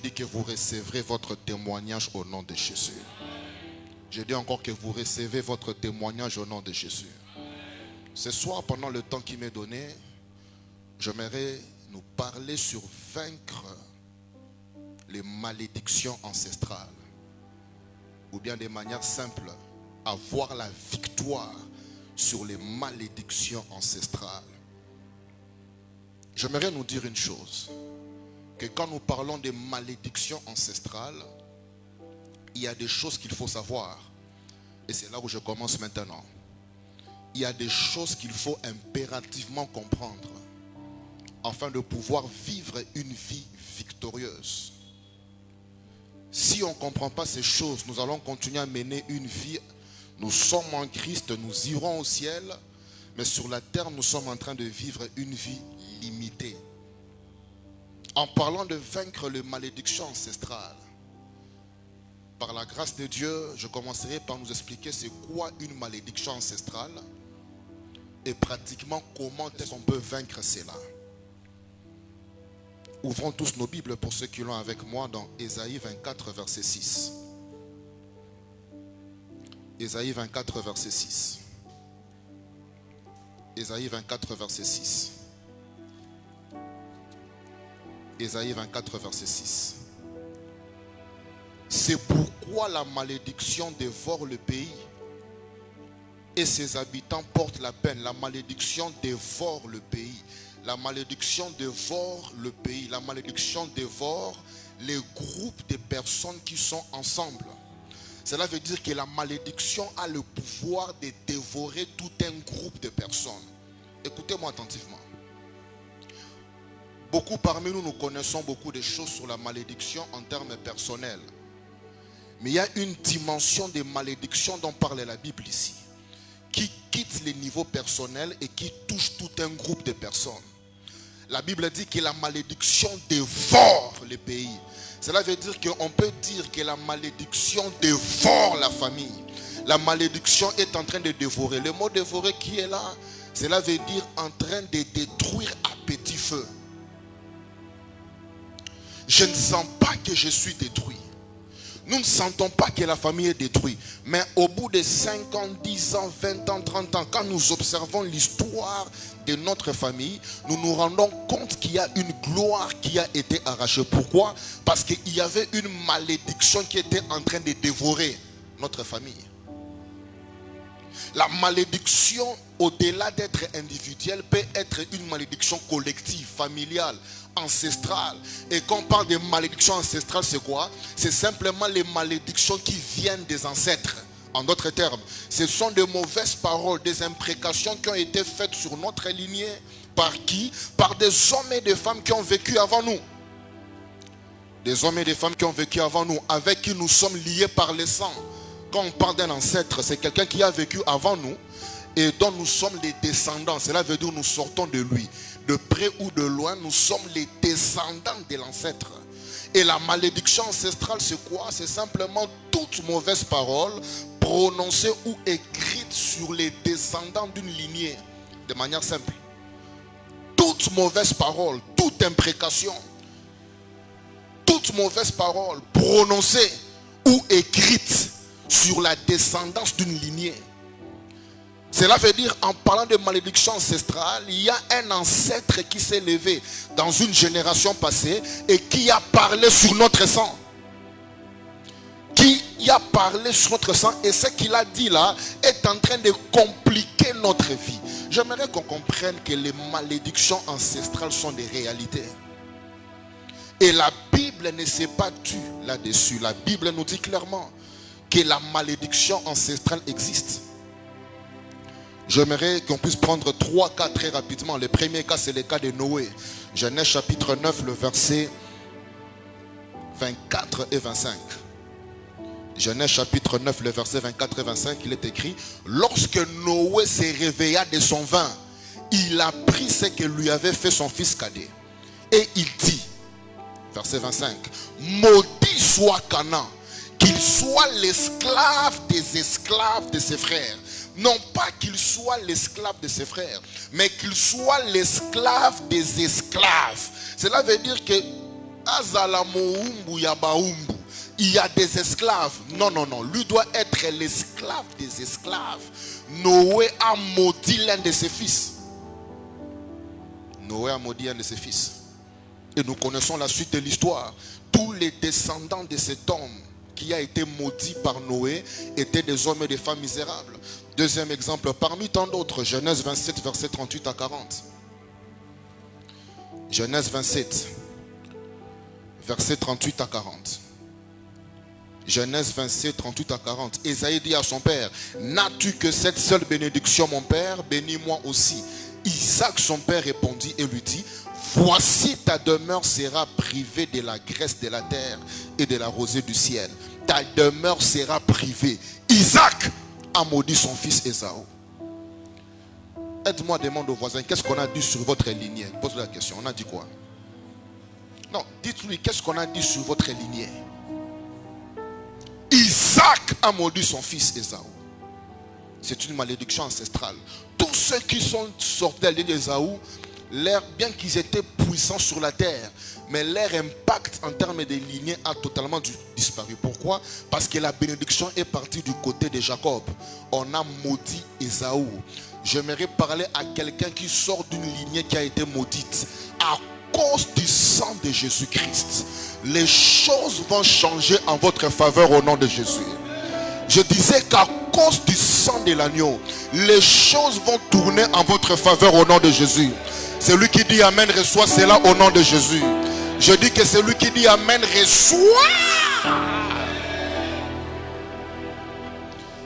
dit que vous recevrez votre témoignage au nom de Jésus. Je dis encore que vous recevez votre témoignage au nom de Jésus. Ce soir, pendant le temps qui m'est donné, j'aimerais nous parler sur vaincre les malédictions ancestrales. Ou bien de manière simple, avoir la victoire sur les malédictions ancestrales. J'aimerais nous dire une chose, que quand nous parlons des malédictions ancestrales, il y a des choses qu'il faut savoir. Et c'est là où je commence maintenant. Il y a des choses qu'il faut impérativement comprendre afin de pouvoir vivre une vie victorieuse. Si on ne comprend pas ces choses, nous allons continuer à mener une vie. Nous sommes en Christ, nous irons au ciel, mais sur la terre, nous sommes en train de vivre une vie limitée. En parlant de vaincre les malédictions ancestrales, par la grâce de Dieu, je commencerai par nous expliquer c'est quoi une malédiction ancestrale et pratiquement comment est-ce qu'on peut vaincre cela. Ouvrons tous nos Bibles pour ceux qui l'ont avec moi dans Ésaïe 24 verset 6. Ésaïe 24 verset 6. Ésaïe 24 verset 6. Ésaïe 24 verset 6. C'est pourquoi la malédiction dévore le pays et ses habitants portent la peine. La malédiction dévore le pays. La malédiction dévore le pays. La malédiction dévore les groupes de personnes qui sont ensemble. Cela veut dire que la malédiction a le pouvoir de dévorer tout un groupe de personnes. Écoutez-moi attentivement. Beaucoup parmi nous, nous connaissons beaucoup de choses sur la malédiction en termes personnels. Mais il y a une dimension de malédiction dont parle la Bible ici, qui quitte les niveaux personnels et qui touche tout un groupe de personnes. La Bible dit que la malédiction dévore les pays. Cela veut dire qu'on peut dire que la malédiction dévore la famille. La malédiction est en train de dévorer. Le mot dévorer qui est là, cela veut dire en train de détruire à petit feu. Je ne sens pas que je suis détruit. Nous ne sentons pas que la famille est détruite. Mais au bout de 5 ans, 10 ans, 20 ans, 30 ans, quand nous observons l'histoire de notre famille, nous nous rendons compte qu'il y a une gloire qui a été arrachée. Pourquoi? Parce qu'il y avait une malédiction qui était en train de dévorer notre famille. La malédiction, au-delà d'être individuelle, peut être une malédiction collective, familiale, ancestrale. Et quand on parle de malédiction ancestrale, c'est quoi? C'est simplement les malédictions qui viennent des ancêtres. En d'autres termes, ce sont de mauvaises paroles, des imprécations qui ont été faites sur notre lignée. Par qui? Par des hommes et des femmes qui ont vécu avant nous. Des hommes et des femmes qui ont vécu avant nous, avec qui nous sommes liés par le sang. Quand on parle d'un ancêtre, c'est quelqu'un qui a vécu avant nous et dont nous sommes les descendants. Cela veut dire que nous sortons de lui. De près ou de loin, nous sommes les descendants de l'ancêtre. Et la malédiction ancestrale, c'est quoi? C'est simplement toute mauvaise parole prononcée ou écrite sur les descendants d'une lignée. De manière simple. Toute mauvaise parole, toute imprécation, toute mauvaise parole prononcée ou écrite sur la descendance d'une lignée. Cela veut dire, en parlant de malédiction ancestrale, il y a un ancêtre qui s'est levé dans une génération passée et qui a parlé sur notre sang. Qui a parlé sur notre sang, et ce qu'il a dit là est en train de compliquer notre vie. J'aimerais qu'on comprenne que les malédictions ancestrales sont des réalités. Et la Bible ne s'est pas tue là-dessus. La Bible nous dit clairement que la malédiction ancestrale existe. J'aimerais qu'on puisse prendre 3 cas très rapidement. Le premier cas, c'est le cas de Noé. Genèse chapitre 9, le verset 24 et 25. Genèse chapitre 9, le verset 24 et 25, il est écrit: lorsque Noé se réveilla de son vin, il apprit ce que lui avait fait son fils cadet. Et il dit, verset 25, maudit soit Canaan, qu'il soit l'esclave des esclaves de ses frères. Non pas qu'il soit l'esclave de ses frères, mais qu'il soit l'esclave des esclaves. Cela veut dire que Azala moumbu yabaumbu. Il y a des esclaves. Non, non, non. Lui doit être l'esclave des esclaves. Noé a maudit l'un de ses fils. Noé a maudit un de ses fils. Et nous connaissons la suite de l'histoire. Tous les descendants de cet homme qui a été maudit par Noé étaient des hommes et des femmes misérables. Deuxième exemple, parmi tant d'autres, Genèse 27, versets 38 à 40. Genèse 27, versets 38 à 40. Genèse 27, 38 à 40. Ésaïe dit à son père, n'as-tu que cette seule bénédiction, mon père? Bénis-moi aussi. Isaac, son père, répondit et lui dit, voici ta demeure sera privée de la graisse de la terre et de la rosée du ciel. Ta demeure sera privée. Isaac a maudit son fils Ésaü. Aide-moi, demande aux voisins, qu'est-ce qu'on a dit sur votre lignée? Pose la question, on a dit quoi? Non, dites-lui, qu'est-ce qu'on a dit sur votre lignée? Isaac a maudit son fils Ésaü. C'est une malédiction ancestrale. Tous ceux qui sont sortis de la lignée d'Ésaü, bien qu'ils étaient puissants sur la terre, mais leur impact en termes de lignée a totalement disparu. Pourquoi? Parce que la bénédiction est partie du côté de Jacob. On a maudit Ésaü. J'aimerais parler à quelqu'un qui sort d'une lignée qui a été maudite. À cause du sang de Jésus-Christ, les choses vont changer en votre faveur au nom de Jésus. Je disais qu'à cause du sang de l'agneau, les choses vont tourner en votre faveur au nom de Jésus. Celui qui dit Amen reçoit cela au nom de Jésus. Je dis que celui qui dit Amen reçoit.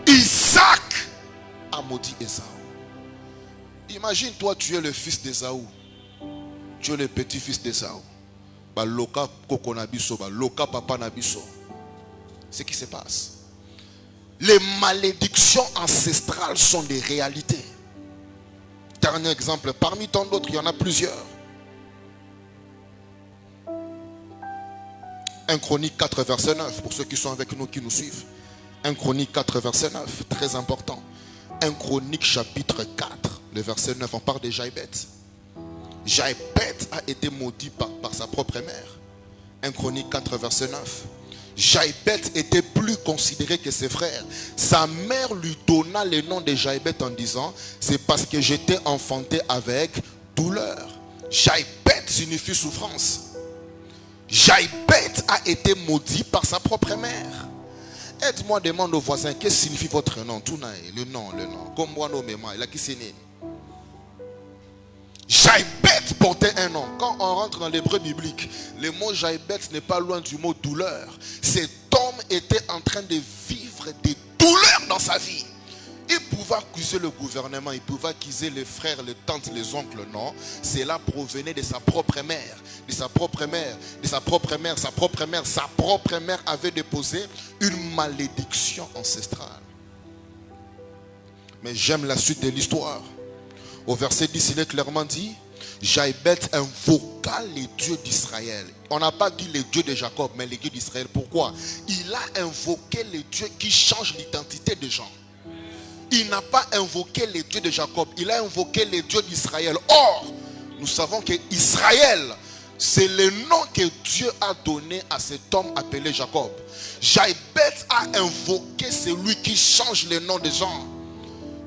Isaac a maudit Ésaü. Imagine toi, tu es le fils d'Ésaü. Tu es le petit-fils d'Ésaü. Loka koko nabiso, loka papa nabiso. C'est ce qui se passe. Les malédictions ancestrales sont des réalités. Dernier exemple, parmi tant d'autres, il y en a plusieurs. 1 Chronique 4, verset 9, pour ceux qui sont avec nous, qui nous suivent. 1 Chronique 4, verset 9, très important. 1 Chronique chapitre 4, le verset 9, on parle de Jaïbet. Jaïbet a été maudit par sa propre mère. 1 Chronique 4, verset 9. Jaïbet était plus considéré que ses frères. Sa mère lui donna le nom de Jaïbet en disant, c'est parce que j'étais enfanté avec douleur. Jaïbet signifie souffrance. Jaïbet a été maudit par sa propre mère. Aide-moi, demande aux voisins, qu'est-ce que signifie votre nom? Le nom. Comme moi, il a qui c'est né. Jaïbet portait un nom. Quand on rentre dans l'hébreu biblique, le mot Jaïbet n'est pas loin du mot douleur. Cet homme était en train de vivre des douleurs dans sa vie. Il pouvait accuser le gouvernement, il pouvait accuser les frères, les tantes, les oncles. Non, cela provenait de sa propre mère. Sa propre mère avait déposé une malédiction ancestrale. Mais j'aime la suite de l'histoire. Au verset 10, il est clairement dit, Jaïbet invoqua les dieux d'Israël. On n'a pas dit les dieux de Jacob, mais les dieux d'Israël. Pourquoi? Il a invoqué les dieux qui changent l'identité des gens. Il n'a pas invoqué les dieux de Jacob, il a invoqué les dieux d'Israël. Or, nous savons que Israël, c'est le nom que Dieu a donné à cet homme appelé Jacob. Jaïbet a invoqué celui qui change le nom des gens.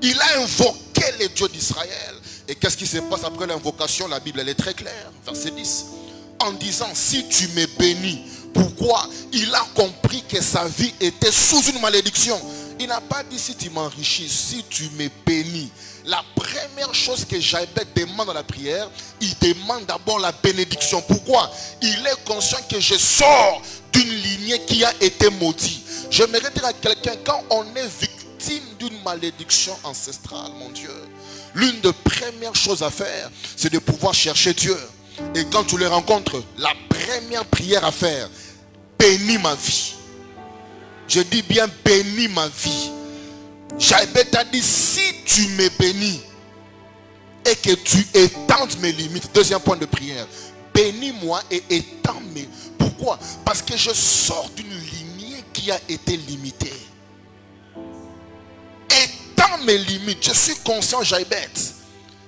Il a invoqué les dieux d'Israël. Et qu'est-ce qui se passe après l'invocation? La Bible, elle est très claire. Verset 10. En disant, si tu me bénis. Pourquoi? Il a compris que sa vie était sous une malédiction. Il n'a pas dit si tu m'enrichis, si tu me bénis. La première chose que Jaïbet demande dans la prière, il demande d'abord la bénédiction. Pourquoi? Il est conscient que je sors d'une lignée qui a été maudite. J'aimerais dire à quelqu'un, quand on est victime d'une malédiction ancestrale, mon Dieu, l'une des premières choses à faire, c'est de pouvoir chercher Dieu. Et quand tu le rencontres, la première prière à faire, bénis ma vie. Je dis bien bénis ma vie. Jaïbet a dit, si tu me bénis et que tu étendes mes limites, deuxième point de prière, bénis-moi et étends mes... Pourquoi? Parce que je sors d'une lignée qui a été limitée. Étends mes limites. Je suis conscient, Jaïbet,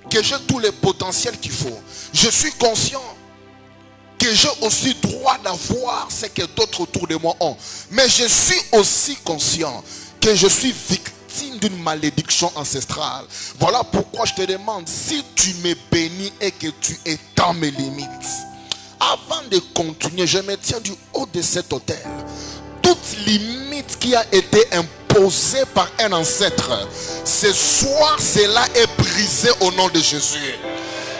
que j'ai tous les potentiels qu'il faut. Je suis conscient. que j'ai aussi droit d'avoir ce que d'autres autour de moi ont. Mais je suis aussi conscient que je suis victime d'une malédiction ancestrale. Voilà pourquoi je te demande, si tu me bénis et que tu étends mes limites, avant de continuer, je me tiens du haut de cet autel. Toute limite qui a été imposée par un ancêtre, ce soir, cela est brisé au nom de Jésus.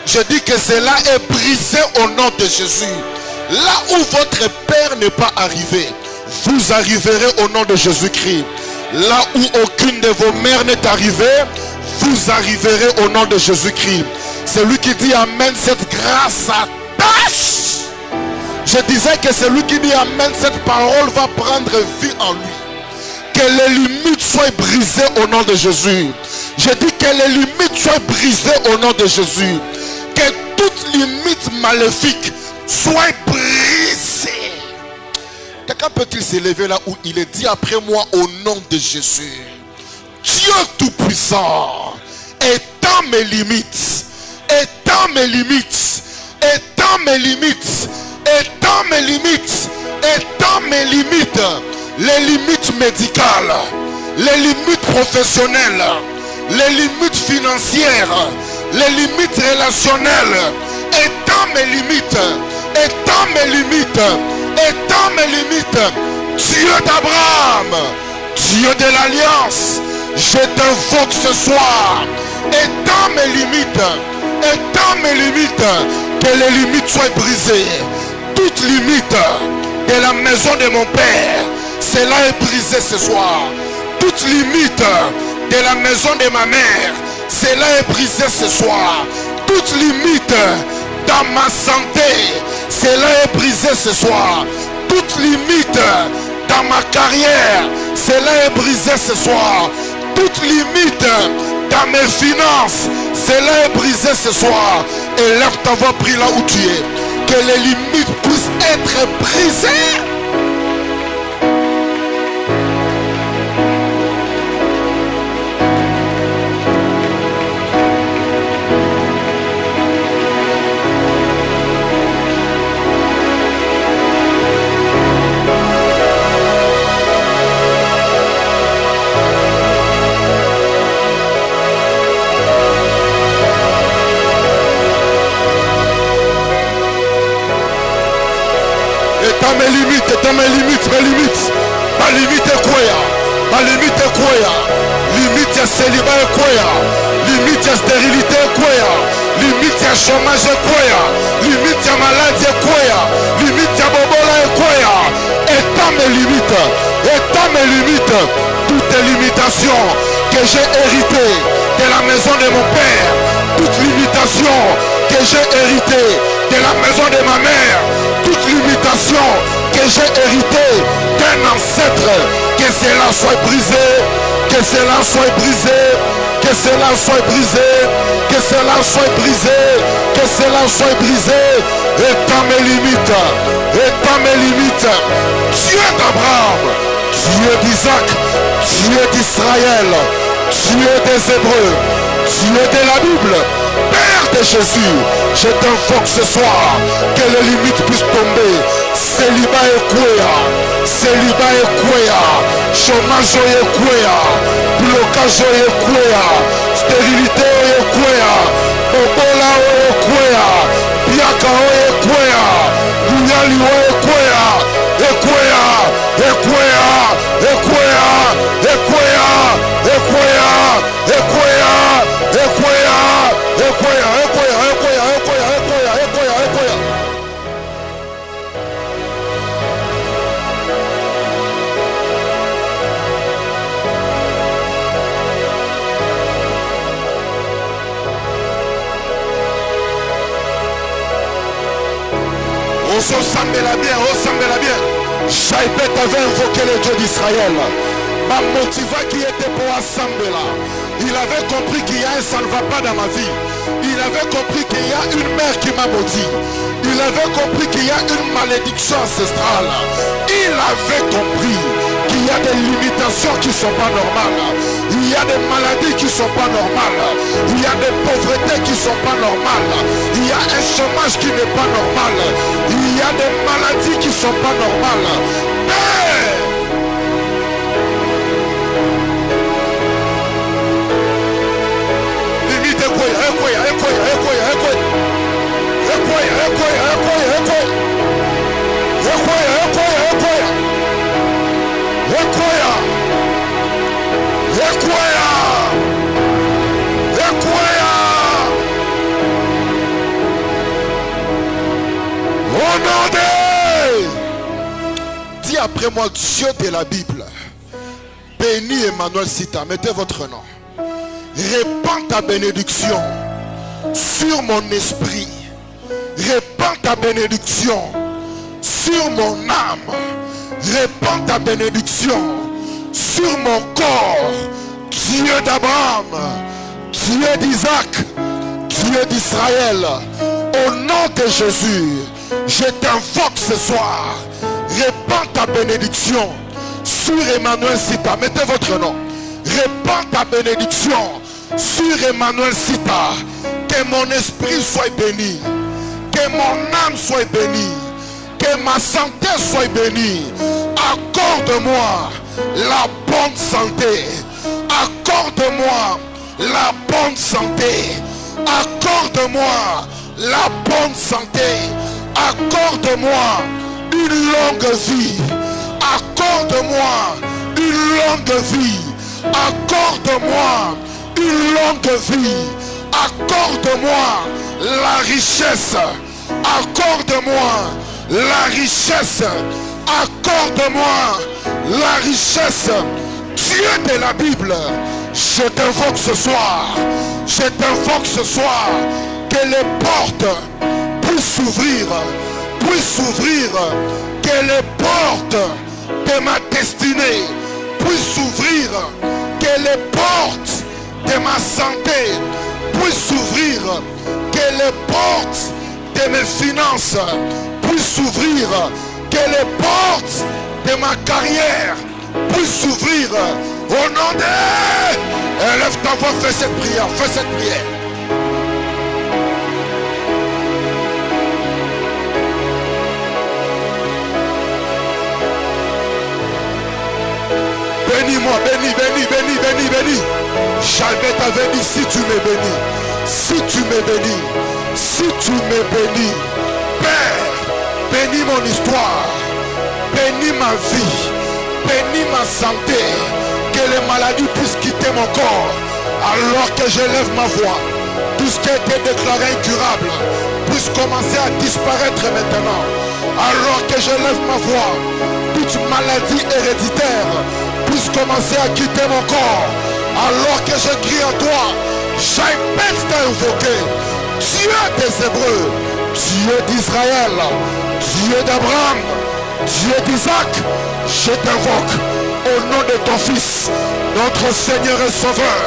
Je dis que cela est brisé au nom de Jésus. Là où votre père n'est pas arrivé, vous arriverez au nom de Jésus-Christ. Là où aucune de vos mères n'est arrivée, vous arriverez au nom de Jésus-Christ. Celui qui dit Amen, cette grâce attache. Je disais que celui qui dit Amen, cette parole va prendre vie en lui. Que les limites soient brisées au nom de Jésus. Je dis que les limites soient brisées au nom de Jésus. Que toute limite maléfique soit brisée. Quelqu'un peut-il s'élever là où il est dit après moi au nom de Jésus? Dieu Tout-Puissant, étends mes limites, étends mes limites, étends mes limites, étends mes limites, étends mes limites, les limites médicales, les limites professionnelles, les limites financières, les limites relationnelles, étends mes limites, étends mes limites, étends mes limites. Dieu d'Abraham, Dieu de l'Alliance, je t'invoque ce soir. Étends mes limites, étends mes limites, que les limites soient brisées. Toute limite de la maison de mon père, cela est brisé ce soir. Toute limite de la maison de ma mère, cela est brisé ce soir. Toute limite dans ma santé, cela est brisé ce soir. Toute limite dans ma carrière, cela est brisé ce soir. Toute limite dans mes finances, cela est brisé ce soir. Élève ta voix, prie là où tu es. Que les limites puissent être brisées. Étends mes limites, mes limites. Ma limite est quoi? Ma limite est quoi? Limite à célibat est quoi? Limite à stérilité est quoi? Limite à chômage est quoi? Limite à maladie est quoi? Limite à bobola est quoi? Étends mes limites, étends mes limites. Toutes les limitations que j'ai héritées de la maison de mon père, toute limitation que j'ai héritée de la maison de ma mère, toute limitation que j'ai héritée d'un ancêtre, que cela soit brisé, que cela soit brisé, que cela soit brisé, que cela soit brisé, que cela soit brisé. Étends mes limites, étends mes limites. Dieu d'Abraham, Dieu d'Isaac, Dieu d'Israël, Dieu des Hébreux, Dieu de la Bible, Père de Jésus, je t'invoque ce soir que les limites puissent tomber. Célibat est quoi? Célibat est quoi? Chômage est quoi? Blocage est quoi? Stérilité est quoi? Bobola est quoi? Biaka est quoi? Bounyali est quoi? Et quoi? Et quoi? Et quoi? Et quoi? Et quoi? Et quoi? Et quoi? Osambela bien, osambela bien. Jaïbet avait invoqué le Dieu d'Israël. Ma motiva qui était pour assembler. Il avait compris qu'il y a un ça ne va pas dans ma vie. Il avait compris qu'il y a une mère qui m'a maudit. Il avait compris qu'il y a une malédiction ancestrale. Il avait compris qu'il y a a des limitations qui ne sont pas normales. Il y a des maladies qui ne sont pas normales. Il y a des pauvretés qui ne sont pas normales. Il y a un chômage qui n'est pas normal. Il y a des maladies qui ne sont pas normales. Mais limite dis après moi, Dieu de la Bible, bénis Emmanuel Sita, mettez votre nom. Répands ta bénédiction sur mon esprit. Répands ta bénédiction sur mon âme. Répands ta bénédiction sur mon corps. Dieu d'Abraham, Dieu d'Isaac, Dieu d'Israël, au nom de Jésus, je t'invoque ce soir. Répands ta bénédiction sur Emmanuel Sita. Mettez votre nom. Répands ta bénédiction sur Emmanuel Sita. Que mon esprit soit béni. Que mon âme soit bénie. Que ma santé soit bénie. Accorde-moi la bonne santé. Accorde-moi la bonne santé. Accorde-moi la bonne santé. Accorde-moi une longue vie. Accorde-moi une longue vie. Accorde-moi une longue vie. Accorde-moi la richesse. Accorde-moi la richesse. Accorde-moi la richesse. Dieu de la Bible, je t'invoque ce soir. Je t'invoque ce soir que les portes puissent s'ouvrir. Puissent s'ouvrir. Que les portes de ma destinée puissent s'ouvrir. Que les portes de ma santé puissent s'ouvrir. Que les portes de mes finances puissent s'ouvrir. Que les portes de ma carrière puissent s'ouvrir. Au nom de... Élève ta voix, fais cette prière. Fais cette prière. Bénis-moi, bénis. Jamais t'avais dit si tu me bénis. Si tu me bénis. Si tu me bénis. Père, bénis mon histoire. Bénis ma vie. Bénis ma santé. Que les maladies puissent quitter mon corps. Alors que je lève ma voix. Tout ce qui a été déclaré incurable puisse commencer à disparaître maintenant. Alors que je lève ma voix. Toute maladie héréditaire puisse commencer à quitter mon corps. Alors que je crie à toi, j'appelle t'invoquer. Dieu des Hébreux, Dieu d'Israël, Dieu d'Abraham, Dieu d'Isaac, je t'invoque au nom de ton Fils, notre Seigneur et Sauveur.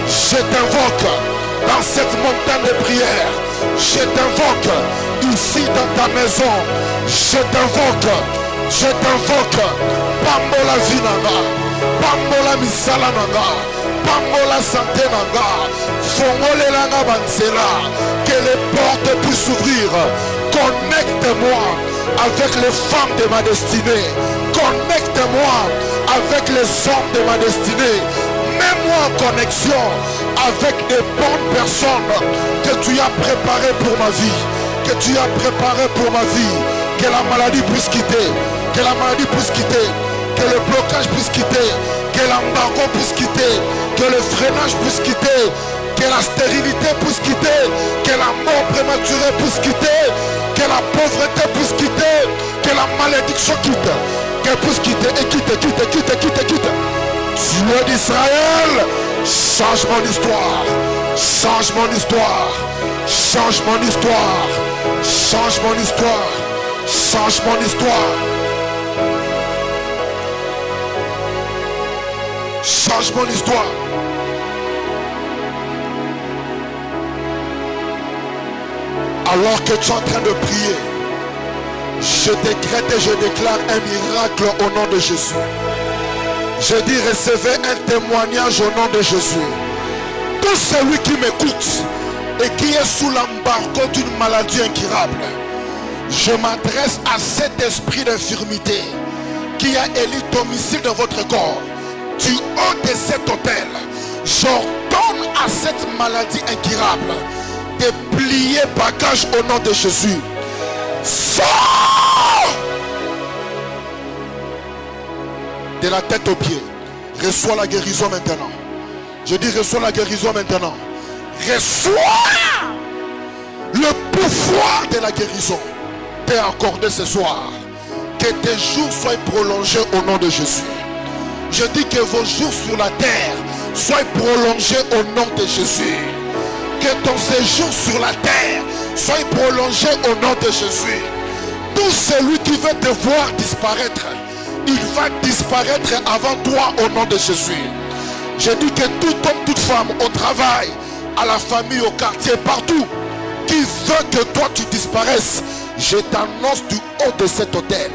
Je t'invoque dans cette montagne de prière. Je t'invoque ici dans ta maison. Je t'invoque. Pambola Vinanga, Pambola Misala Nanga, Pambola Santé Nanga, Fongole Langa Bansela. Que les portes puissent s'ouvrir. Connecte-moi avec les femmes de ma destinée. Connecte-moi avec les hommes de ma destinée. Mets-moi en connexion avec des bonnes personnes que tu as préparées pour ma vie. Que tu as préparées pour ma vie. Que la maladie puisse quitter. Que la maladie puisse quitter. Que le blocage puisse quitter. Que l'embargo puisse quitter. Que le freinage puisse quitter. Que la stérilité puisse quitter. Que la mort prématurée puisse quitter. Que la pauvreté puisse quitter. Que la malédiction quitte. Qu'elle puisse quitter et quitte. Dieu d'Israël, change mon histoire. Change mon histoire. Change mon histoire. Change mon histoire. Change mon histoire. Change mon histoire. Alors que tu es en train de prier, je décrète et je déclare un miracle au nom de Jésus. Je dis, recevez un témoignage au nom de Jésus. Tout celui qui m'écoute et qui est sous l'embargo d'une maladie incurable, je m'adresse à cet esprit d'infirmité qui a élu domicile dans votre corps. Du haut de cet autel, j'ordonne à cette maladie incurable de plier bagage au nom de Jésus. Sors de la tête aux pieds. Reçois la guérison maintenant. Je dis reçois la guérison maintenant. Reçois le pouvoir de la guérison. T'es accordé ce soir. Que tes jours soient prolongés au nom de Jésus. Je dis que vos jours sur la terre soient prolongés au nom de Jésus. Que ton séjour sur la terre soit prolongé au nom de Jésus. Tout celui qui veut te voir disparaître, il va disparaître avant toi au nom de Jésus. Je dis que tout homme, toute femme, au travail, à la famille, au quartier, partout, qui veut que toi tu disparaisses, je t'annonce du haut de cet autel.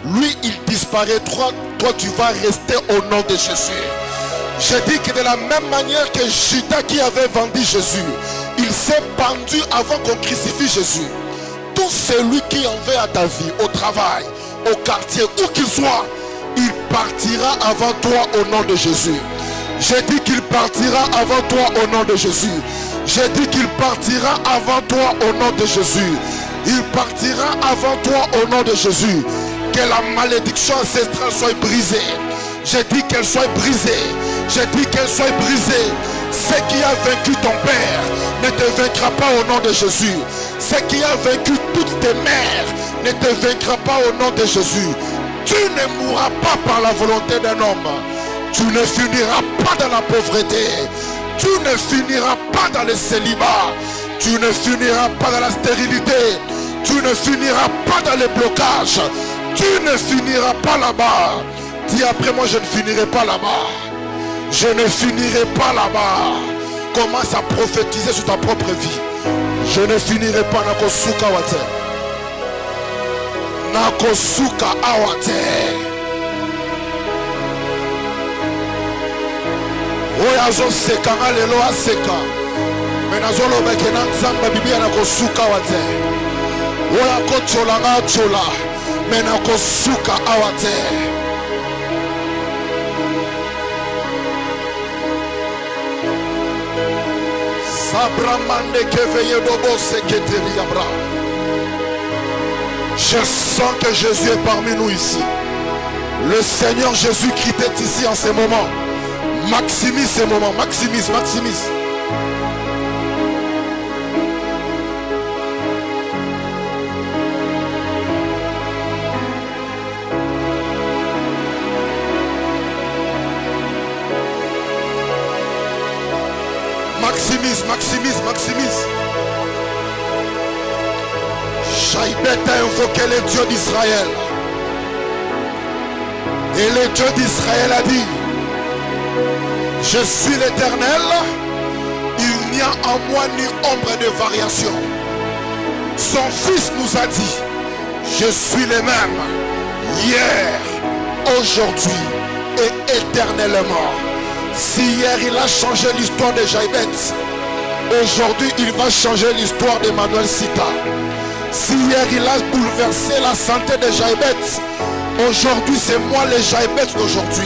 Lui, il disparaîtra, toi tu vas rester au nom de Jésus. Je dis que de la même manière que Judas qui avait vendu Jésus, il s'est pendu avant qu'on crucifie Jésus. Tout celui qui en veut à ta vie, au travail, au quartier, où qu'il soit, il partira avant toi au nom de Jésus. J'ai dit qu'il partira avant toi au nom de Jésus. J'ai dit qu'il partira avant toi au nom de Jésus. Il partira avant toi au nom de Jésus. Que la malédiction ancestrale soit brisée. J'ai dit qu'elle soit brisée. J'ai dit qu'elle soit brisée. Ce qui a vaincu ton père ne te vaincra pas au nom de Jésus. Ce qui a vaincu toutes tes mères ne te vaincra pas au nom de Jésus. Tu ne mourras pas par la volonté d'un homme. Tu ne finiras pas dans la pauvreté. Tu ne finiras pas dans le célibat. Tu ne finiras pas dans la stérilité. Tu ne finiras pas dans les blocages. Tu ne finiras pas là-bas. Dis après moi, je ne finirai pas là-bas. Je ne finirai pas là-bas. Commence à prophétiser sur ta propre vie. Je ne finirai pas Nakosuka Wate. Nakosuka Awate. Oyazo seka lelo aseka. Menazolo bekena nzamba bibia Nakosuka Wate. Oya kochola ngachola. Menakosuka Awate. Je sens que Jésus est parmi nous ici. Le Seigneur Jésus-Christ est ici en ce moment. Maximise ces moments. Maximise, maximise. Maximise, maximise, maximise. Jaïbet a invoqué le Dieu d'Israël. Et le Dieu d'Israël a dit: je suis l'Éternel, il n'y a en moi ni ombre de variation. Son fils nous a dit: je suis le même, hier, aujourd'hui et éternellement. Si hier il a changé l'histoire de Jaïbet, aujourd'hui il va changer l'histoire d'Emmanuel Sita. Si hier il a bouleversé la santé de Jaïbet, aujourd'hui c'est moi le Jaïbet d'aujourd'hui.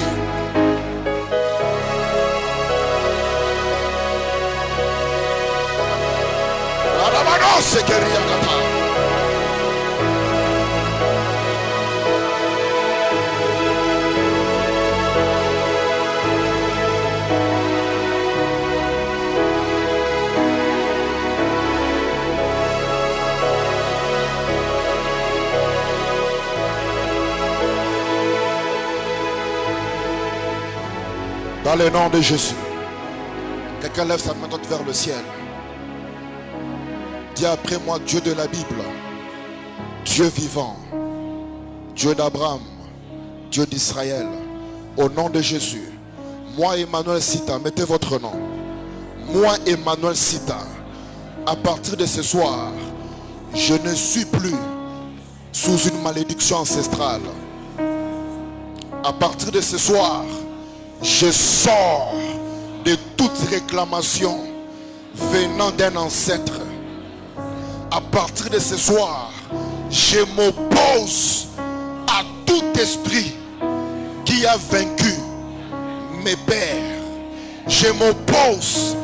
Dans le nom de Jésus, quelqu'un lève sa main droite vers le ciel. Dis après moi: Dieu de la Bible, Dieu vivant, Dieu d'Abraham, Dieu d'Israël, au nom de Jésus, moi Emmanuel Sita, mettez votre nom. Moi Emmanuel Sita, à partir de ce soir, je ne suis plus sous une malédiction ancestrale. À partir de ce soir, Je sors de toute réclamation venant d'un ancêtre. À partir de ce soir, je m'oppose à tout esprit qui a vaincu mes pères. Je m'oppose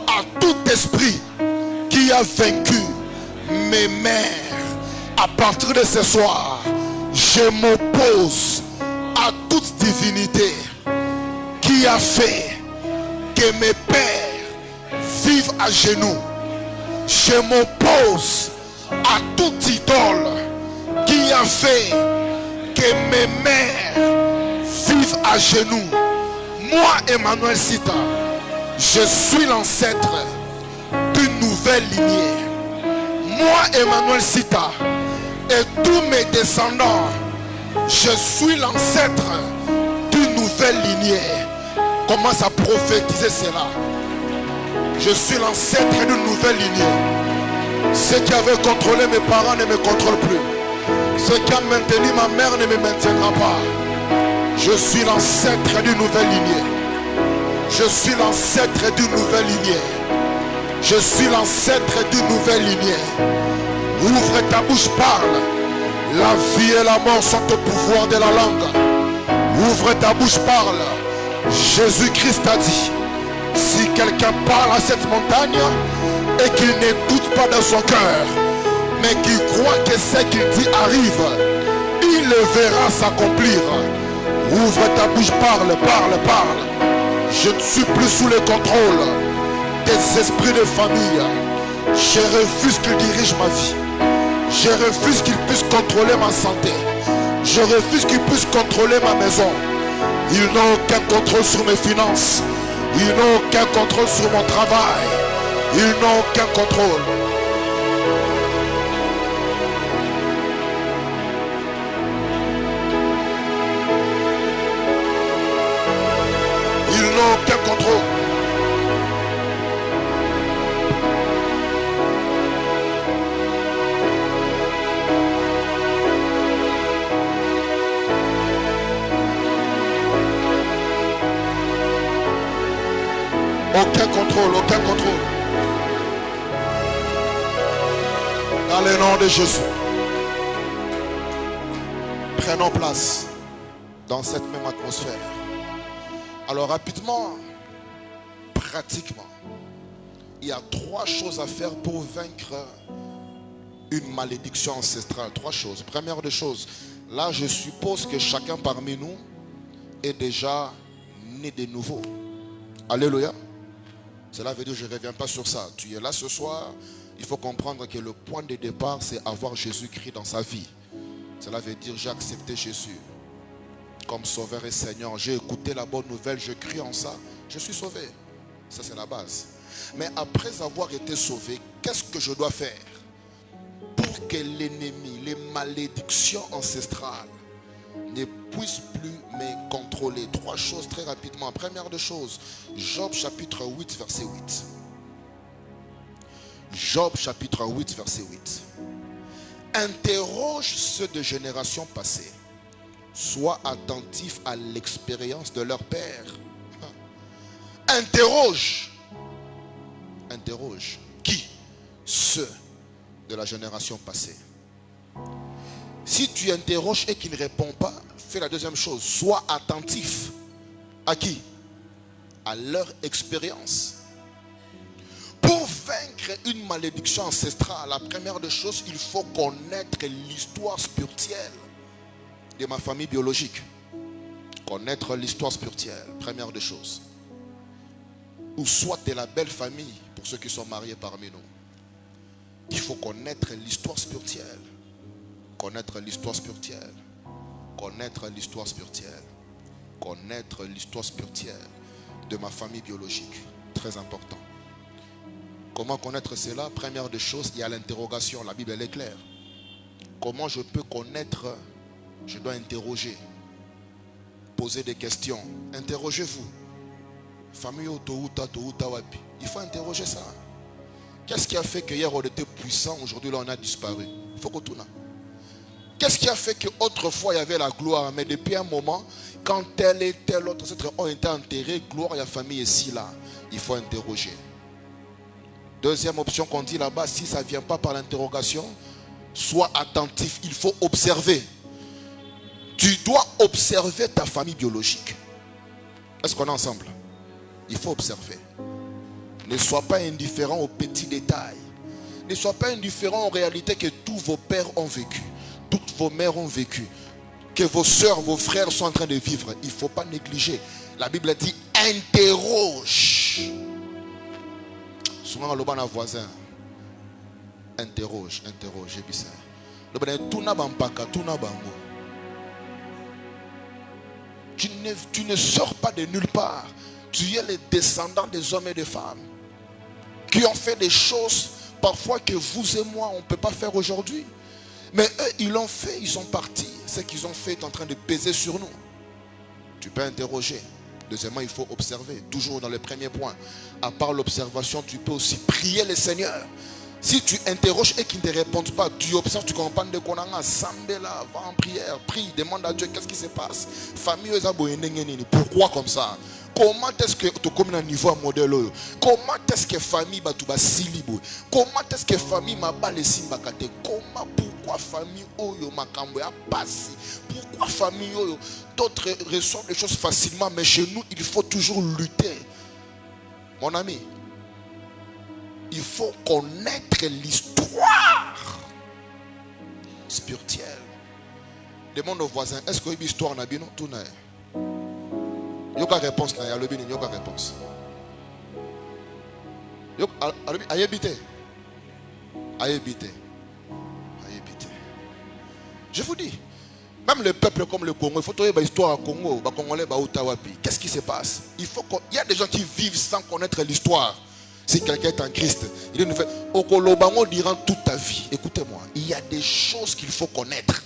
à tout esprit qui a vaincu mes mères. À partir de ce soir, je m'oppose à toute divinité qui a fait que mes pères vivent à genoux. Je m'oppose à toute idole qui a fait que mes mères vivent à genoux. Moi, Emmanuel Sita, je suis l'ancêtre d'une nouvelle lignée. Moi, Emmanuel Sita, et tous mes descendants, je suis l'ancêtre d'une nouvelle lignée. Commence à prophétiser cela. Je suis l'ancêtre d'une nouvelle lignée. Ce qui avait contrôlé mes parents ne me contrôle plus. Ce qui a maintenu ma mère ne me maintiendra pas. Je suis l'ancêtre d'une nouvelle lignée. Je suis l'ancêtre d'une nouvelle lignée. Je suis l'ancêtre d'une nouvelle lignée. Ouvre ta bouche, parle. La vie et la mort sont au pouvoir de la langue. Ouvre ta bouche, parle. Jésus-Christ a dit, si quelqu'un parle à cette montagne et qu'il ne doute pas dans son cœur, mais qu'il croit que ce qu'il dit arrive, il le verra s'accomplir. Ouvre ta bouche, parle, parle, parle. Je ne suis plus sous le contrôle des esprits de famille. Je refuse qu'ils dirigent ma vie. Je refuse qu'ils puissent contrôler ma santé. Je refuse qu'ils puissent contrôler ma maison. Ils n'ont aucun contrôle sur mes finances. Ils n'ont aucun contrôle sur mon travail. Ils n'ont aucun contrôle. Ils n'ont aucun contrôle. Aucun contrôle, aucun contrôle. Dans le nom de Jésus. Prenons place dans cette même atmosphère. Alors rapidement, pratiquement, il y a 3 choses à faire pour vaincre une malédiction ancestrale. 3 choses. Première des choses, là je suppose que chacun parmi nous est déjà né de nouveau. Alléluia. Cela veut dire que je ne reviens pas sur ça. Tu es là ce soir, il faut comprendre que le point de départ, c'est avoir Jésus-Christ dans sa vie. Cela veut dire j'ai accepté Jésus comme sauveur et Seigneur. J'ai écouté la bonne nouvelle, je crie en ça, je suis sauvé. Ça c'est la base. Mais après avoir été sauvé, qu'est-ce que je dois faire pour que l'ennemi, les malédictions ancestrales ne puissent plus me contrôler? 3 choses très rapidement. Première des choses, Job chapitre 8 verset 8. Job chapitre 8 verset 8. Interroge ceux de générations passées. Sois attentif à l'expérience de leur père. Interroge. Interroge. Qui? Ceux de la génération passée. Si tu interroges et qu'il ne répond pas, fais la deuxième chose. Sois attentif. À qui? À leur expérience. Pour vaincre une malédiction ancestrale, la première des choses, il faut connaître l'histoire spirituelle de ma famille biologique. Connaître l'histoire spirituelle, première des choses. Ou soit de la belle famille, pour ceux qui sont mariés parmi nous. Il faut connaître l'histoire spirituelle. Connaître l'histoire spirituelle. Connaître l'histoire spirituelle. Connaître l'histoire spirituelle de ma famille biologique. Très important. Comment connaître cela? Première des choses, il y a l'interrogation. La Bible elle est claire. Comment je peux connaître? Je dois interroger. Poser des questions. Interrogez-vous. Famille Wapi. Il faut interroger ça. Qu'est-ce qui a fait que hier on était puissant, aujourd'hui là on a disparu? Il faut qu'on tourne. Qu'est-ce qui a fait qu'autrefois il y avait la gloire, mais depuis un moment, quand tel et tel autre êtres ont été enterrés, gloire et la famille ici là, il faut interroger. Deuxième option qu'on dit là-bas, si ça ne vient pas par l'interrogation, sois attentif, il faut observer. Tu dois observer ta famille biologique. Est-ce qu'on est ensemble? Il faut observer. Ne sois pas indifférent aux petits détails. Ne sois pas indifférent aux réalités que tous vos pères ont vécues. Toutes vos mères ont vécu. Que vos soeurs, vos frères sont en train de vivre. Il ne faut pas négliger. La Bible dit interroge. Souvent, le bon voisin. Interroge. Tu ne sors pas de nulle part. Tu es le descendant des hommes et des femmes qui ont fait des choses parfois que vous et moi on ne peut pas faire aujourd'hui. Mais eux, ils l'ont fait, ils sont partis. Ce qu'ils ont fait est en train de peser sur nous. Tu peux interroger. Deuxièmement, il faut observer. Toujours dans le premier point. À part l'observation, tu peux aussi prier le Seigneur. Si tu interroges et qu'ils ne te répondent pas, tu observes, tu comprends de quoi on a semblé là, va en prière, prie, demande à Dieu qu'est-ce qui se passe. Famille, pourquoi comme ça? Comment est-ce que tu comme un niveau modèle? Comment est-ce que famille va tout silibo? Comment est-ce que famille m'a pas les simbakate? Comment, pourquoi famille oyo makambo ya passé? Pourquoi famille oyo d'autres reçoivent les choses facilement, mais chez nous il faut toujours lutter. Mon ami, il faut connaître l'histoire spirituelle. Demande aux voisins, est-ce qu'il y a une histoire na bino? Tout n'a il n'y a pas de réponse. Il n'y a pas de réponse. Je vous dis, même le peuple comme le Congo, il faut trouver une histoire au Congo, qu'est-ce qui se passe? Il y a des gens qui vivent sans connaître l'histoire. Si quelqu'un est en Christ, il nous fait Okolobango durant toute ta vie. Écoutez-moi, il y a des choses qu'il faut connaître.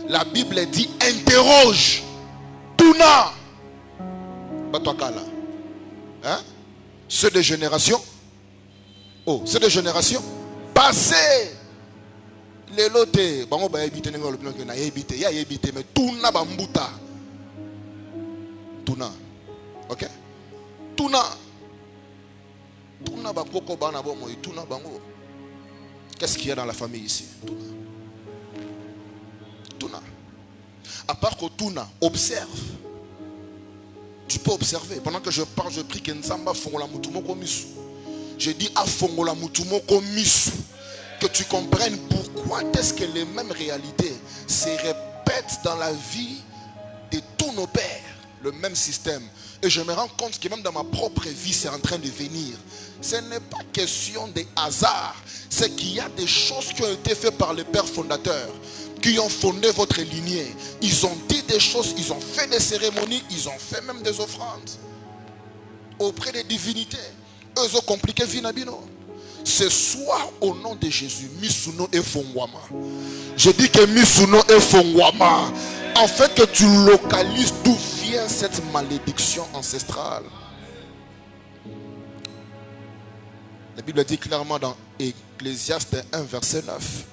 La Bible dit interroge. Tuna. Hein? Ceux de génération. Oh, ceux de génération passé. Les lotés. Bango ba habiter n'engo le plan que na habiter. Ya habiter mais tuna bambuta. Tuna. OK? Tuna. Tuna bakoko bana bomo tuna bango. Qu'est-ce qu'il y a dans la famille ici? Tuna. À part que tuna, observe. Tu peux observer. Pendant que je parle, je prie que Nzamba fongola mutumo komisu. Je dis à fongola mutumo komisu. Que tu comprennes pourquoi est-ce que les mêmes réalités se répètent dans la vie de tous nos pères. Le même système. Et je me rends compte que même dans ma propre vie, c'est en train de venir. Ce n'est pas question de hasard. C'est qu'il y a des choses qui ont été faites par les pères fondateurs, qui ont fondé votre lignée. Ils ont dit des choses, ils ont fait des cérémonies, ils ont fait même des offrandes auprès des divinités. Eux ont compliqué Vinabino. Ce soir, au nom de Jésus, Misuno et Fongwama. Je dis que Misuno et Fongwama, en fait que tu localises d'où vient cette malédiction ancestrale. La Bible dit clairement dans Ecclésiaste 1 verset 9.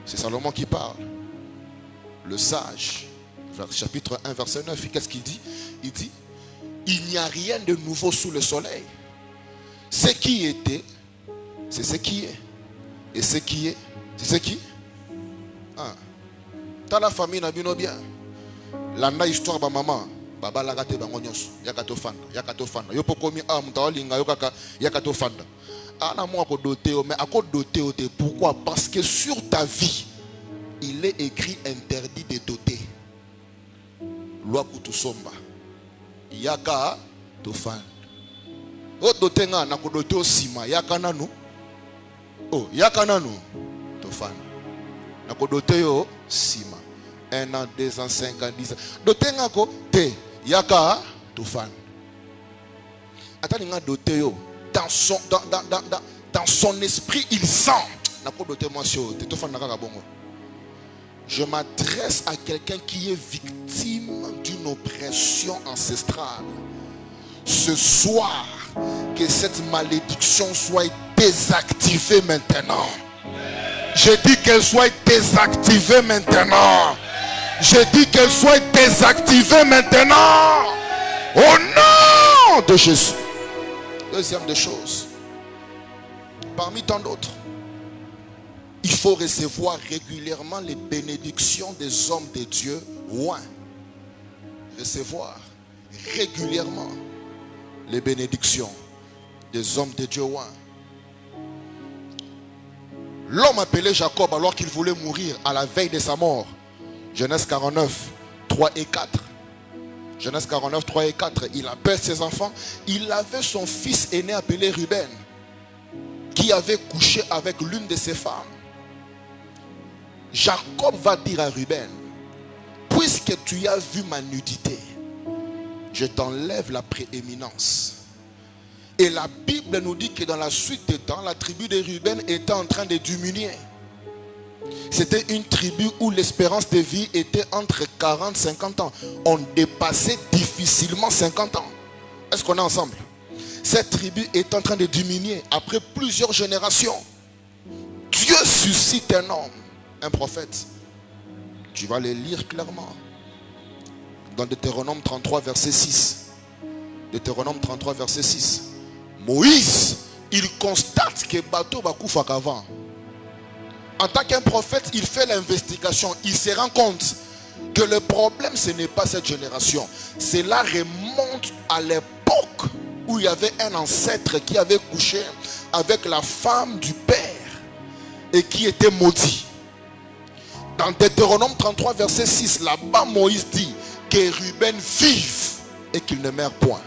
C'est Salomon qui parle. Le sage, chapitre 1 verset 9. Qu'est-ce qu'il dit? Il dit, il n'y a rien de nouveau sous le soleil. Ce qui était, c'est ce qui est. Et ce qui est, c'est ce qui. Ah. Dans la famille, n'a bien. L'ana histoire de maman. Baba la gâté bangonyos. Yakato fanda. Yakato fanda. Yo pokomi a mutawalinga yo kaka. Yakato fanda. Ana moi ako doté mais ako doté oté. Pourquoi? Parce que sur ta vie, il est écrit interdit de doter. Loi kutusomba. Yaka to fanda. O doté nga na ko doté osima. Yaka nanu. Oh, yaka nanu to fanda. Na ko doté yo sima. 1 an, 2 ans, 5 ans, 10 ans. Doté nga ko te. Yaka to fanda. Attends nga doté yo. Dans son esprit, il sent. Je m'adresse à quelqu'un qui est victime d'une oppression ancestrale. Ce soir, que cette malédiction soit désactivée maintenant. Je dis qu'elle soit désactivée maintenant. Je dis qu'elle soit désactivée maintenant. Au nom de Jésus. Deuxième des choses. Parmi tant d'autres. Il faut recevoir régulièrement les bénédictions des hommes de Dieu oints. Recevoir régulièrement les bénédictions des hommes de Dieu oints. L'homme appelé Jacob alors qu'il voulait mourir à la veille de sa mort. Genèse 49, 3 et 4. Genèse 49, 3 et 4. Il appelle ses enfants. Il avait son fils aîné appelé Ruben, qui avait couché avec l'une de ses femmes. Jacob va dire à Ruben, puisque tu as vu ma nudité, je t'enlève la prééminence. Et la Bible nous dit que dans la suite des temps, la tribu de Ruben était en train de diminuer. C'était une tribu où l'espérance de vie était entre 40 et 50 ans. On dépassait difficilement 50 ans. Est-ce qu'on est ensemble? Cette tribu est en train de diminuer après plusieurs générations. Dieu suscite un homme, un prophète. Tu vas le lire clairement. Dans Deutéronome 33, verset 6. Deutéronome 33, verset 6. Moïse, il constate que bateau va couper qu'avant. En tant qu'un prophète, il fait l'investigation. Il se rend compte que le problème, ce n'est pas cette génération. Cela remonte à l'époque où il y avait un ancêtre qui avait couché avec la femme du père et qui était maudit. Dans Deutéronome 33, verset 6, là-bas, Moïse dit que Ruben vive et qu'il ne meure point.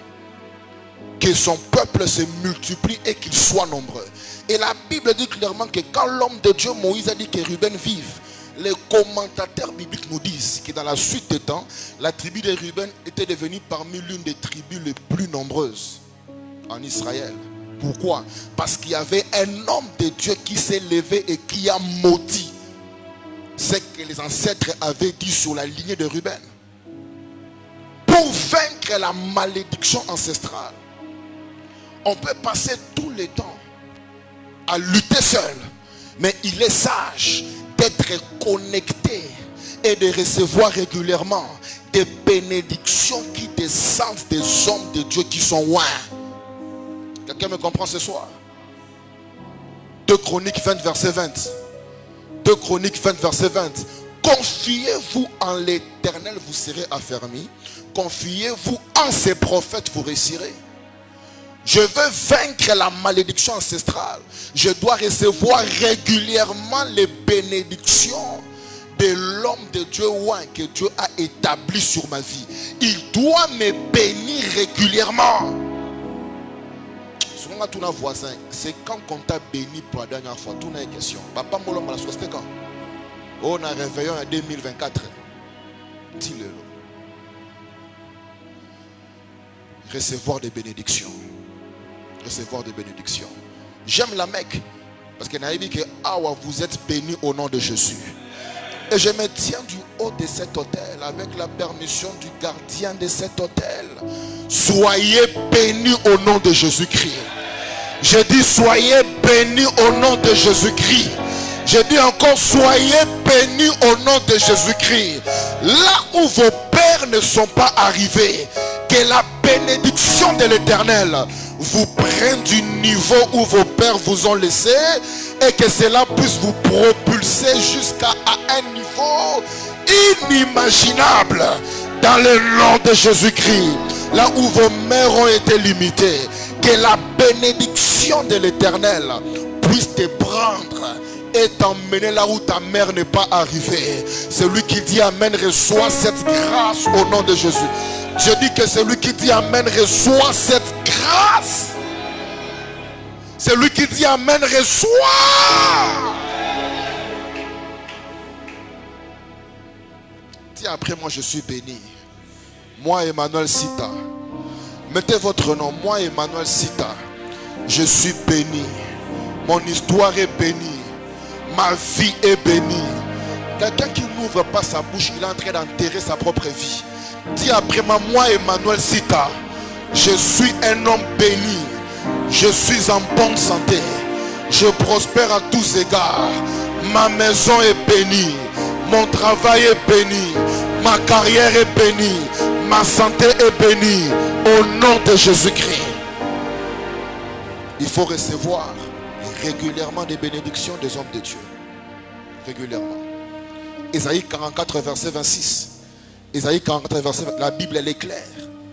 Que son peuple se multiplie et qu'il soit nombreux. Et la Bible dit clairement que quand l'homme de Dieu Moïse a dit que Ruben vive, les commentateurs bibliques nous disent que dans la suite des temps, la tribu de Ruben était devenue parmi l'une des tribus les plus nombreuses en Israël. Pourquoi? Parce qu'il y avait un homme de Dieu qui s'est levé et qui a maudit ce que les ancêtres avaient dit sur la lignée de Ruben. Pour vaincre la malédiction ancestrale, on peut passer tout le temps à lutter seul, mais il est sage d'être connecté et de recevoir régulièrement des bénédictions qui descendent des hommes de Dieu qui sont loin. Quelqu'un me comprend ce soir? 2 Chroniques 20, verset 20. 2 Chroniques 20, verset 20. Confiez-vous en l'Éternel, vous serez affermis. Confiez-vous en ses prophètes, vous réussirez. Je veux vaincre la malédiction ancestrale. Je dois recevoir régulièrement les bénédictions de l'homme de Dieu que Dieu a établi sur ma vie. Il doit me bénir régulièrement. Souvent, tous nos voisins, c'est quand on t'a béni pour la dernière fois. Tout n'a une question. Papa Molomba, la c'était quand? On a réveillé en 2024. Dis-le. Recevoir des bénédictions. Recevoir des bénédictions. J'aime la Mecque parce que n'a dit que vous êtes bénis au nom de Jésus. Et je me tiens du haut de cet hôtel avec la permission du gardien de cet hôtel. Soyez bénis au nom de Jésus-Christ. Je dis soyez bénis au nom de Jésus-Christ. Je dis encore soyez bénis au nom de Jésus-Christ. Là où vos pères ne sont pas arrivés, que la bénédiction de l'Éternel vous prenne du niveau où vos pères vous ont laissé et que cela puisse vous propulser jusqu'à un niveau inimaginable dans le nom de Jésus-Christ. Là où vos mères ont été limitées, que la bénédiction de l'Éternel puisse te prendre et t'emmener là où ta mère n'est pas arrivée. Celui qui dit Amen reçoit cette grâce au nom de Jésus. Je dis que celui qui dit Amen reçoit cette grâce. Celui qui dit Amen reçoit. Dis après moi je suis béni. Moi Emmanuel Sita. Mettez votre nom. Moi Emmanuel Sita. Je suis béni. Mon histoire est bénie. Ma vie est bénie. Quelqu'un qui n'ouvre pas sa bouche, il est en train d'enterrer sa propre vie. Dis après moi Emmanuel Sita, je suis un homme béni. Je suis en bonne santé. Je prospère à tous égards. Ma maison est bénie. Mon travail est béni. Ma carrière est bénie. Ma santé est bénie. Au nom de Jésus-Christ. Il faut recevoir régulièrement des bénédictions des hommes de Dieu. Régulièrement. Ésaïe 44, verset 26. Ésaïe 44, verset 26. La Bible, elle est claire.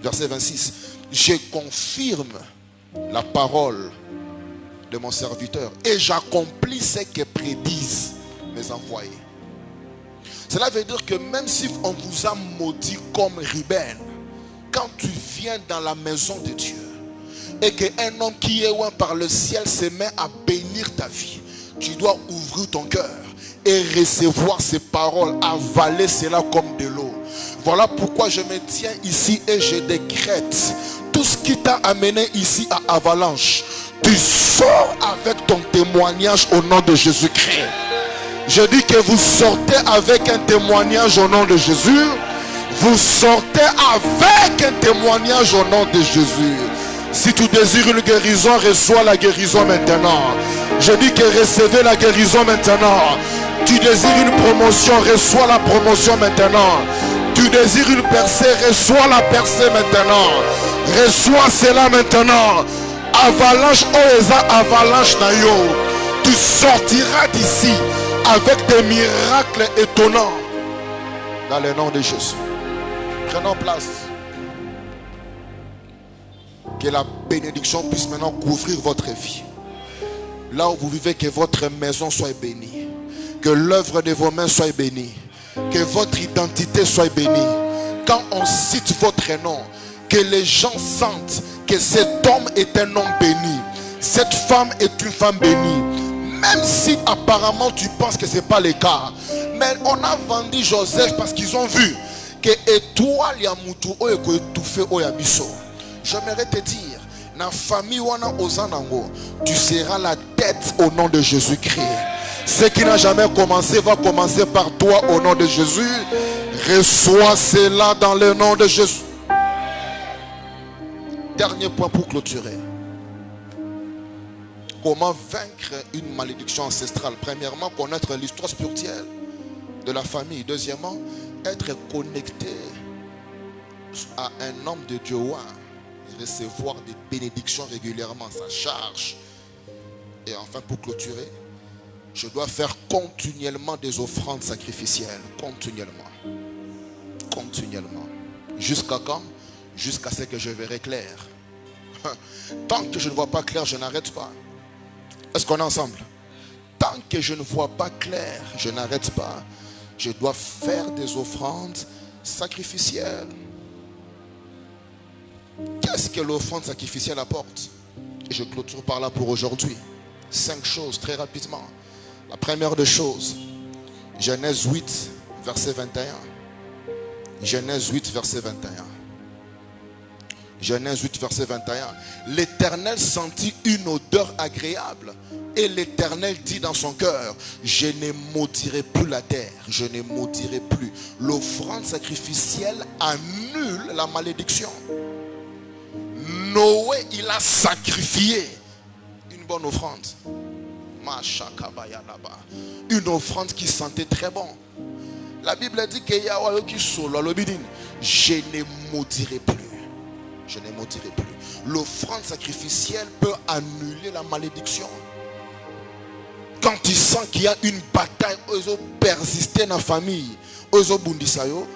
Verset 26. Je confirme la parole de mon serviteur et j'accomplis ce que prédisent mes envoyés. Cela veut dire que même si on vous a maudit comme Ruben, quand tu viens dans la maison de Dieu et qu'un homme qui est loin par le ciel se met à bénir ta vie, tu dois ouvrir ton cœur et recevoir ces paroles, avaler cela comme de l'eau. Voilà pourquoi je me tiens ici et je décrète tout ce qui t'a amené ici à Avalanche. Tu sors avec ton témoignage au nom de Jésus-Christ. Je dis que vous sortez avec un témoignage au nom de Jésus. Vous sortez avec un témoignage au nom de Jésus. Si tu désires une guérison, reçois la guérison maintenant. Je dis que recevez la guérison maintenant. Tu désires une promotion, reçois la promotion maintenant. Tu désires une percée, reçois la percée maintenant. Reçois cela maintenant. Avalanche, Oesa, avalanche Nayo. Tu sortiras d'ici avec des miracles étonnants. Dans le nom de Jésus. Prenons place. Que la bénédiction puisse maintenant couvrir votre vie. Là où vous vivez, que votre maison soit bénie. Que l'œuvre de vos mains soit bénie. Que votre identité soit bénie. Quand on cite votre nom, que les gens sentent que cet homme est un homme béni. Cette femme est une femme bénie. Même si apparemment tu penses que ce n'est pas le cas. Mais on a vendu Joseph parce qu'ils ont vu que étoile ya mutu oyo ko étouffé oyo biso. J'aimerais te dire, na famille wana ozanango, tu seras la tête au nom de Jésus-Christ. Ce qui n'a jamais commencé va commencer par toi au nom de Jésus. Reçois cela dans le nom de Jésus. Dernier point pour clôturer. Comment vaincre une malédiction ancestrale? Premièrement, connaître l'histoire spirituelle de la famille. Deuxièmement, être connecté à un homme de Dieu. Recevoir des bénédictions régulièrement, ça charge. Et enfin, pour clôturer, je dois faire continuellement des offrandes sacrificielles. Continuellement. Continuellement. Jusqu'à quand? Jusqu'à ce que je verrai clair. Tant que je ne vois pas clair, je n'arrête pas. Est-ce qu'on est ensemble? Tant que je ne vois pas clair, je n'arrête pas. Je dois faire des offrandes sacrificielles. Qu'est-ce que l'offrande sacrificielle apporte? Et je clôture par là pour aujourd'hui. 5 choses très rapidement. La première des choses, Genèse 8, verset 21. Genèse 8, verset 21. Genèse 8, verset 21. L'Éternel sentit une odeur agréable. Et l'Éternel dit dans son cœur, je ne maudirai plus la terre. Je ne maudirai plus. L'offrande sacrificielle annule la malédiction. Noé, il a sacrifié une bonne offrande. Une offrande qui sentait très bon. La Bible dit que je ne maudirai plus. Je ne maudirai plus. L'offrande sacrificielle peut annuler la malédiction. Quand tu sens qu'il y a une bataille, ozo persister dans la famille, ozo bundisayo.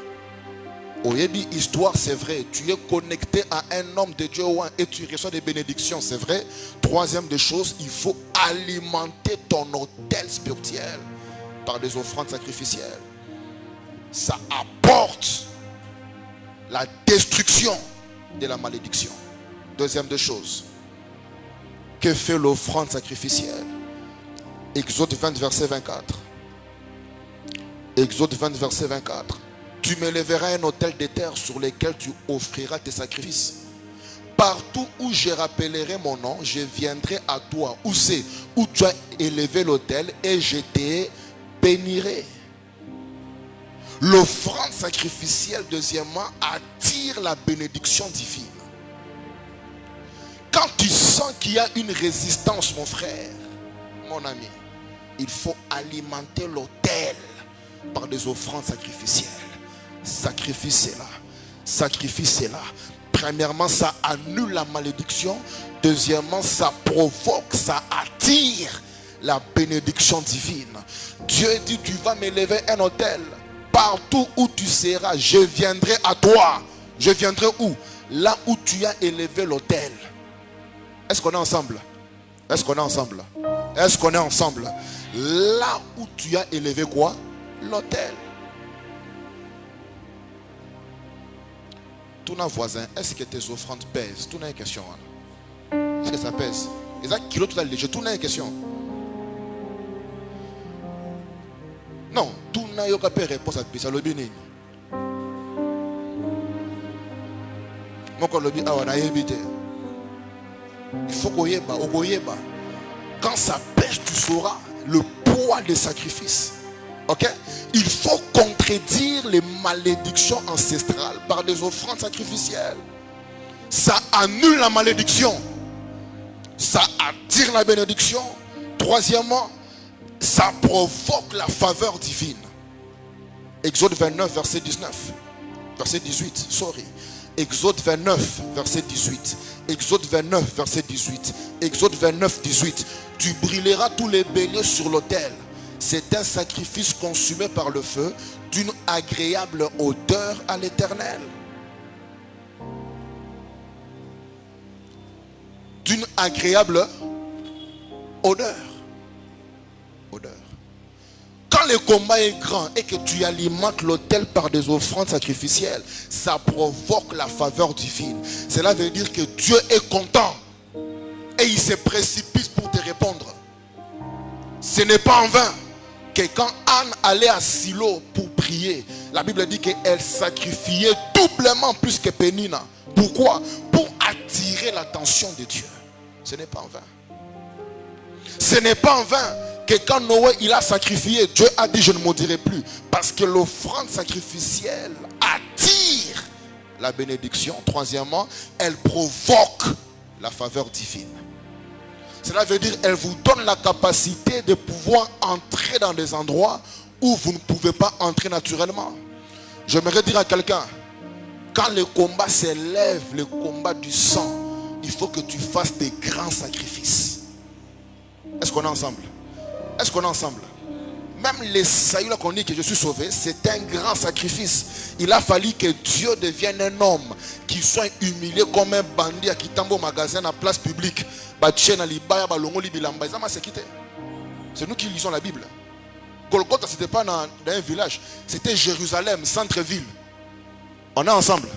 Oyebi histoire, c'est vrai. Tu es connecté à un homme de Dieu et tu reçois des bénédictions, c'est vrai. Troisième des choses, il faut alimenter ton autel spirituel par des offrandes sacrificielles. Ça apporte la destruction de la malédiction. Deuxième des choses, que fait l'offrande sacrificielle? Exode 20, verset 24. Exode 20, verset 24. Tu me lèveras un autel de terre sur lequel tu offriras tes sacrifices. Partout où je rappellerai mon nom, je viendrai à toi. Où c'est? Où tu as élevé l'autel et je te bénirai. L'offrande sacrificielle, deuxièmement, attire la bénédiction divine. Quand tu sens qu'il y a une résistance, mon frère, mon ami, il faut alimenter l'autel par des offrandes sacrificielles. Sacrifice cela. Sacrifice cela. Premièrement, ça annule la malédiction. Deuxièmement, ça provoque, ça attire la bénédiction divine. Dieu dit, tu vas m'élever un autel. Partout où tu seras, je viendrai à toi. Je viendrai où? Là où tu as élevé l'autel. Est-ce qu'on est ensemble? Est-ce qu'on est ensemble? Est-ce qu'on est ensemble? Là où tu as élevé quoi? L'autel. Tous nos voisins, est-ce que tes offrandes pèsent? Tout n'a une question. Est-ce que ça pèse? Et ça, kilo tout à léger, tout n'a une question. Non, tout n'a eu qu'à réponse à ça le bénin. Moi, quand le dit, on a évité. Il faut qu'on y ait pas. Quand ça pèse, tu sauras le poids des sacrifices. Ok? Il faut contredire les malédictions ancestrales par des offrandes sacrificielles. Ça annule la malédiction. Ça attire la bénédiction. Troisièmement, ça provoque la faveur divine. Exode 29, verset 19. Verset 18, sorry. Exode 29, verset 18. Exode 29, verset 18. Exode 29, 18. Tu brûleras tous les béliers sur l'autel. C'est un sacrifice consumé par le feu d'une agréable odeur à l'Éternel. D'une agréable odeur. Quand le combat est grand et que tu alimentes l'autel par des offrandes sacrificielles, ça provoque la faveur divine. Cela veut dire que Dieu est content et il se précipite pour te répondre. Ce n'est pas en vain que quand Anne allait à Silo pour prier, la Bible dit qu'elle sacrifiait doublement plus que Pénina. Pourquoi? Pour attirer l'attention de Dieu. Ce n'est pas en vain. Ce n'est pas en vain que quand Noé il a sacrifié, Dieu a dit je ne maudirai plus. Parce que l'offrande sacrificielle attire la bénédiction. Troisièmement, elle provoque la faveur divine. Cela veut dire qu'elle vous donne la capacité de pouvoir entrer dans des endroits où vous ne pouvez pas entrer naturellement. J'aimerais dire à quelqu'un, quand le combat s'élève, le combat du sang, il faut que tu fasses des grands sacrifices. Est-ce qu'on est ensemble? Est-ce qu'on est ensemble? Même les saillots qu'on dit que je suis sauvé, c'est un grand sacrifice. Il a fallu que Dieu devienne un homme qui soit humilié comme un bandit qui tombe au magasin à place publique. C'est nous qui lisons la Bible. Golgotha, ce n'était pas dans un village, c'était Jérusalem, centre-ville. On est ensemble.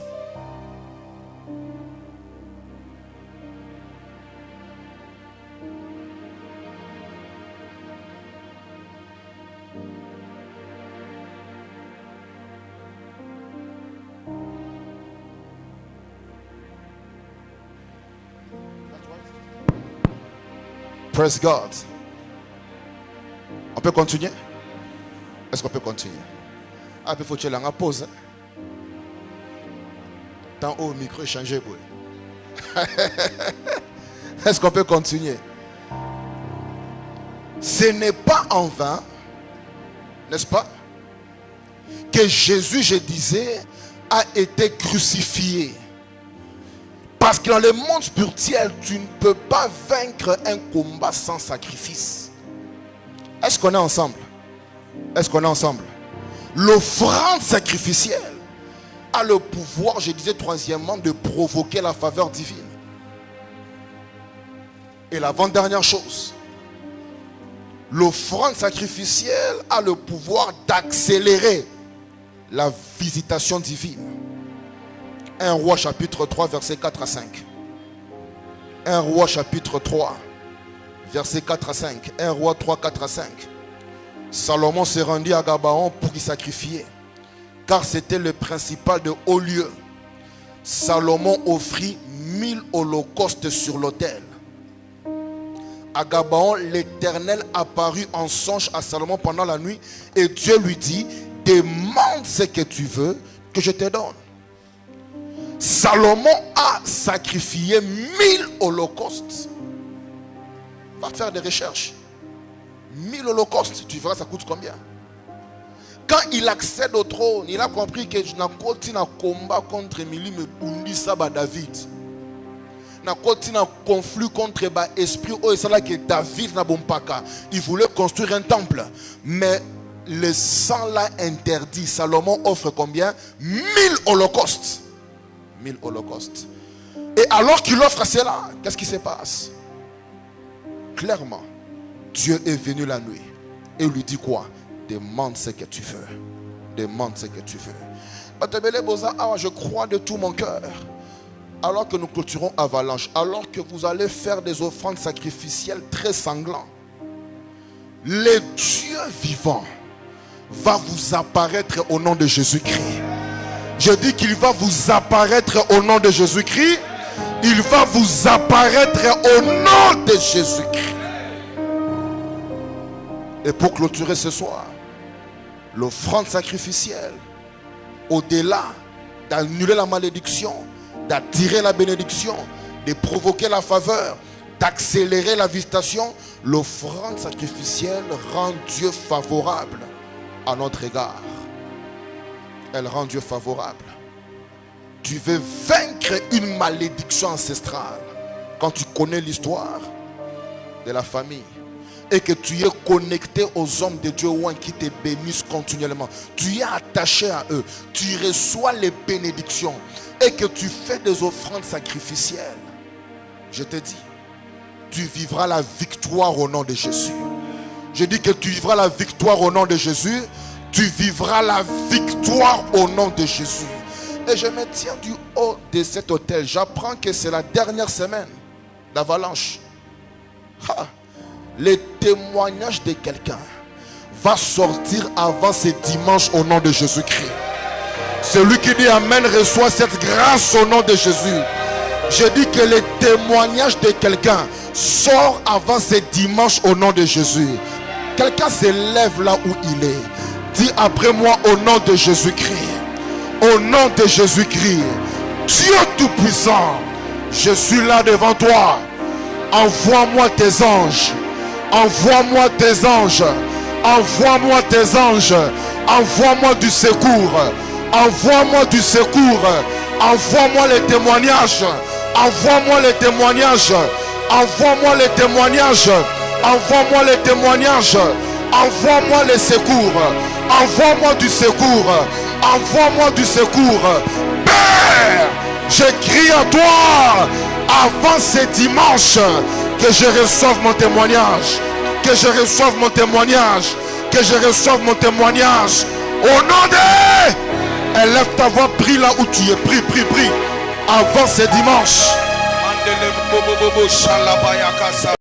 Praise God. On peut continuer? Est-ce qu'on peut continuer? Ah, il faut que tu aies la pause. Tant haut, micro changé. Est-ce qu'on peut continuer? Ce n'est pas en vain, n'est-ce pas, que Jésus, je disais, a été crucifié. Parce que dans le monde spirituel, tu ne peux pas vaincre un combat sans sacrifice. Est-ce qu'on est ensemble? Est-ce qu'on est ensemble? L'offrande sacrificielle a le pouvoir, je disais troisièmement, de provoquer la faveur divine. Et l'avant-dernière chose, l'offrande sacrificielle a le pouvoir d'accélérer la visitation divine. 1 Roi chapitre 3 verset 4 à 5. 1 Roi chapitre 3 verset 4 à 5. 1 Roi 3 4 à 5. Salomon s'est rendu à Gabaon pour y sacrifier, car c'était le principal de haut lieu. Salomon offrit 1000 holocaustes sur l'autel. À Gabaon, l'Éternel apparut en songe à Salomon pendant la nuit et Dieu lui dit: demande ce que tu veux que je te donne. Salomon a sacrifié 1000 holocaustes. Va faire des recherches. 1000 holocaustes, tu verras ça coûte combien? Quand il accède au trône, il a compris que je n'ai un combat contre Emily Mebundi Saba David. Na continue un conflit contre l'esprit où que David n'a pas. Il voulait construire un temple, mais le sang l'a interdit. Salomon offre combien? 1000 holocaustes. 1000 holocaustes. Et alors qu'il offre cela, qu'est-ce qui se passe? Clairement, Dieu est venu la nuit et lui dit quoi? Demande ce que tu veux. Demande ce que tu veux. Je crois de tout mon cœur. Alors que nous clôturons Avalanche, alors que vous allez faire des offrandes sacrificielles très sanglantes, le Dieu vivant va vous apparaître au nom de Jésus-Christ. Je dis qu'il va vous apparaître au nom de Jésus-Christ. Il va vous apparaître au nom de Jésus-Christ. Et pour clôturer ce soir, l'offrande sacrificielle, au-delà d'annuler la malédiction, d'attirer la bénédiction, de provoquer la faveur, d'accélérer la visitation, l'offrande sacrificielle rend Dieu favorable à notre égard. Elle rend Dieu favorable. Tu veux vaincre une malédiction ancestrale quand tu connais l'histoire de la famille et que tu es connecté aux hommes de Dieu qui te bénissent continuellement. Tu es attaché à eux. Tu reçois les bénédictions et que tu fais des offrandes sacrificielles. Je te dis, tu vivras la victoire au nom de Jésus. Je dis que tu vivras la victoire au nom de Jésus. Tu vivras la victoire au nom de Jésus. Et je me tiens du haut de cet hôtel. J'apprends que c'est la dernière semaine d'Avalanche. Le témoignage de quelqu'un va sortir avant ce dimanche au nom de Jésus-Christ. Celui qui dit Amen reçoit cette grâce au nom de Jésus. Je dis que le témoignage de quelqu'un sort avant ce dimanche au nom de Jésus. Quelqu'un se lève là où il est. Dis après moi au nom de Jésus-Christ. Au nom de Jésus-Christ. Dieu Tout-Puissant, je suis là devant toi. Envoie-moi tes anges. Envoie-moi tes anges. Envoie-moi tes anges. Envoie-moi du secours. Envoie-moi du secours. Envoie-moi les témoignages. Envoie-moi les témoignages. Envoie-moi les témoignages. Envoie-moi les témoignages. Envoie-moi les secours. Envoie-moi du secours. Envoie-moi du secours. Père, je crie à toi avant ce dimanche que je reçoive mon témoignage. Que je reçoive mon témoignage. Que je reçoive mon témoignage. Au nom de... Élève ta voix, prie là où tu es. Prie, prie, prie. Avant ce dimanche.